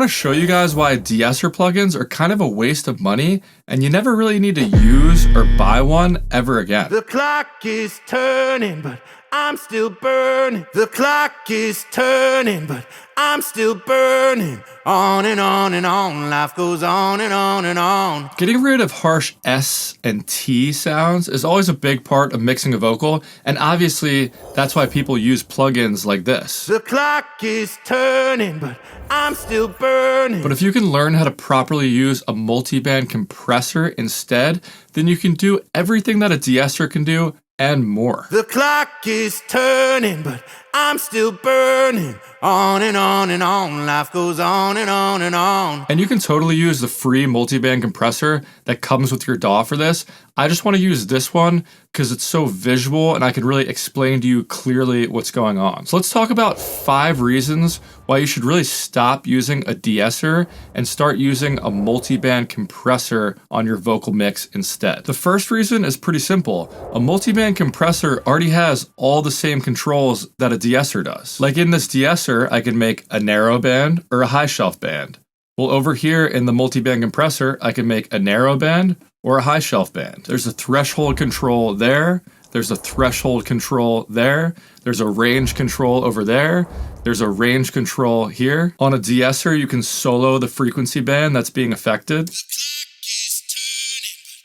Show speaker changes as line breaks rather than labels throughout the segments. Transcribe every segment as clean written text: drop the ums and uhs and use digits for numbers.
want to show you guys why de-esser plugins are kind of a waste of money and you never really need to use or buy one ever again.
The clock is turning, but I'm still burning. The clock is turning, but I'm still burning. On and on and on, life goes on and on and on.
Getting rid of harsh S and T sounds is always a big part of mixing a vocal, and obviously that's why people use plugins like this.
The clock is turning, but I'm still burning.
But if you can learn how to properly use a multi-band compressor instead, then you can do everything that a de-esser can do and more.
The clock is turning, but I'm still burning. On and on and on, life goes on and on and on.
And you can totally use the free multi-band compressor that comes with your DAW for this. I just want to use this one because it's so visual and I can really explain to you clearly what's going on. So let's talk about 5 reasons why you should really stop using a de-esser and start using a multi-band compressor on your vocal mix instead. The first reason is pretty simple. A multi-band compressor already has all the same controls that a de-esser does. Like in this de-esser, I can make a narrow band or a high shelf band. Well, over here in the multi-band compressor, I can make a narrow band or a high shelf band. There's a threshold control there. There's a threshold control there. There's a range control over there. There's a range control here. On a de-esser, you can solo the frequency band that's being affected.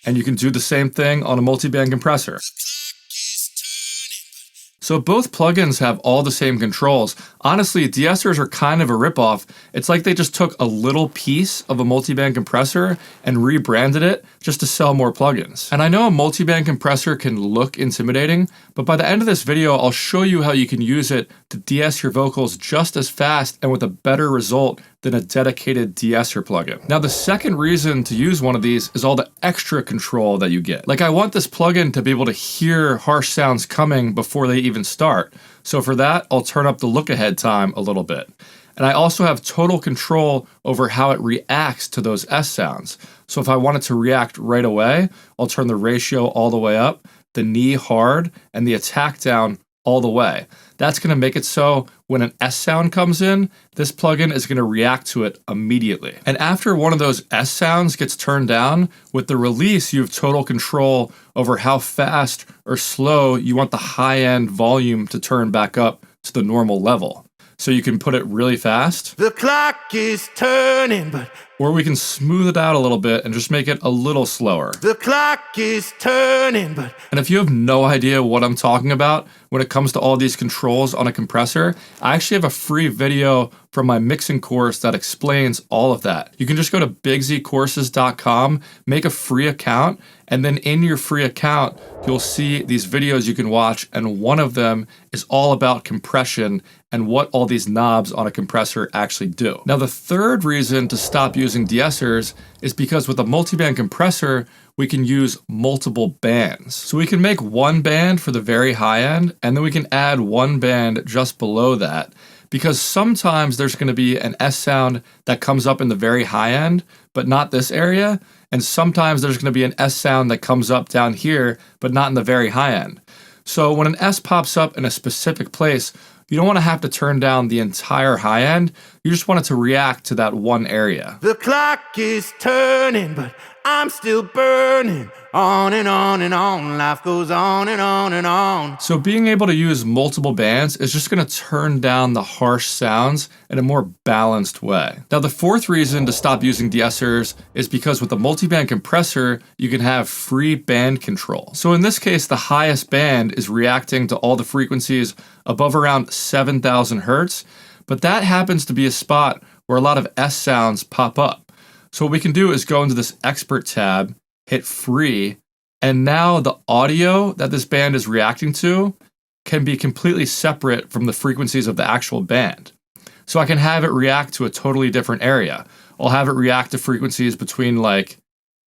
And you can do the same thing on a multi-band compressor. So both plugins have all the same controls. Honestly, de-essers are kind of a ripoff. It's like they just took a little piece of a multi-band compressor and rebranded it just to sell more plugins. And I know a multi-band compressor can look intimidating, but by the end of this video, I'll show you how you can use it to de-ess your vocals just as fast and with a better result than a dedicated de-esser plugin. Now, the second reason to use one of these is all the extra control that you get. Like, I want this plugin to be able to hear harsh sounds coming before they even start. So for that, I'll turn up the look-ahead time a little bit. And I also have total control over how it reacts to those S sounds. So if I want it to react right away, I'll turn the ratio all the way up, the knee hard, and the attack down all the way. That's going to make it so when an S sound comes in, this plugin is going to react to it immediately. And after one of those S sounds gets turned down, with the release, you have total control over how fast or slow you want the high-end volume to turn back up to the normal level. So you can put it really fast.
The clock is turning, but
or we can smooth it out a little bit and just make it a little slower.
The clock is turning, but
and if you have no idea what I'm talking about when it comes to all these controls on a compressor, I actually have a free video from my mixing course that explains all of that. You can just go to bigzcourses.com, make a free account, and then in your free account, you'll see these videos you can watch, and one of them is all about compression and what all these knobs on a compressor actually do. Now, the third reason to stop using de-essers is because with a multi-band compressor, we can use multiple bands. So we can make one band for the very high end, and then we can add one band just below that, because sometimes there's going to be an S sound that comes up in the very high end, but not this area, and sometimes there's going to be an S sound that comes up down here, but not in the very high end. So when an S pops up in a specific place, you don't want to have to turn down the entire high end. You just want it to react to that one area.
The clock is turning, but I'm still burning. On and on and on, life goes on and on and on.
So being able to use multiple bands is just going to turn down the harsh sounds in a more balanced way. Now, the fourth reason to stop using de-essers is because with a multi-band compressor, you can have free band control. So in this case, the highest band is reacting to all the frequencies above around 7,000 hertz, but that happens to be a spot where a lot of S sounds pop up. So what we can do is go into this expert tab, hit free, and now the audio that this band is reacting to can be completely separate from the frequencies of the actual band. So I can have it react to a totally different area. I'll have it react to frequencies between like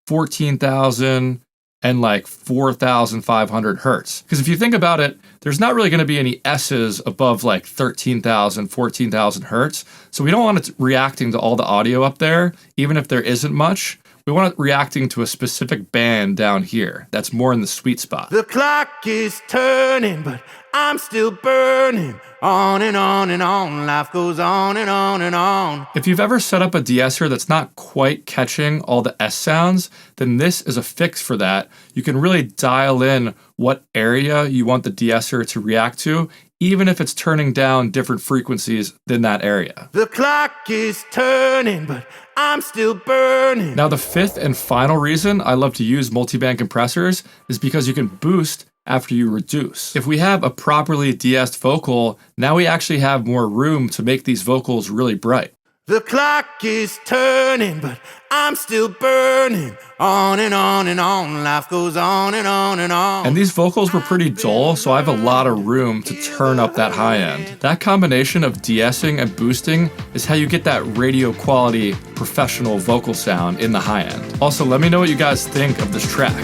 14,000 and like 4,500 hertz. Because if you think about it, there's not really going to be any S's above like 13,000, 14,000 hertz. So we don't want it reacting to all the audio up there, even if there isn't much. We want it reacting to a specific band down here that's more in the sweet spot.
The clock is turning, but I'm still burning. On and on and on, life goes on and on and on.
If you've ever set up a de-esser that's not quite catching all the S sounds, then this is a fix for that. You can really dial in what area you want the de-esser to react to, even if it's turning down different frequencies than that area.
The clock is turning, but I'm still burning.
Now, the fifth and final reason I love to use multiband compressors is because you can boost after you reduce. If we have a properly de-essed vocal, now we actually have more room to make these vocals really bright.
The clock is turning, but I'm still burning. On and on and on, life goes on and on and on.
And these vocals were pretty dull, so I have a lot of room to turn up that high end. That combination of de-essing and boosting is how you get that radio quality professional vocal sound in the high end. Also, let me know what you guys think of this track.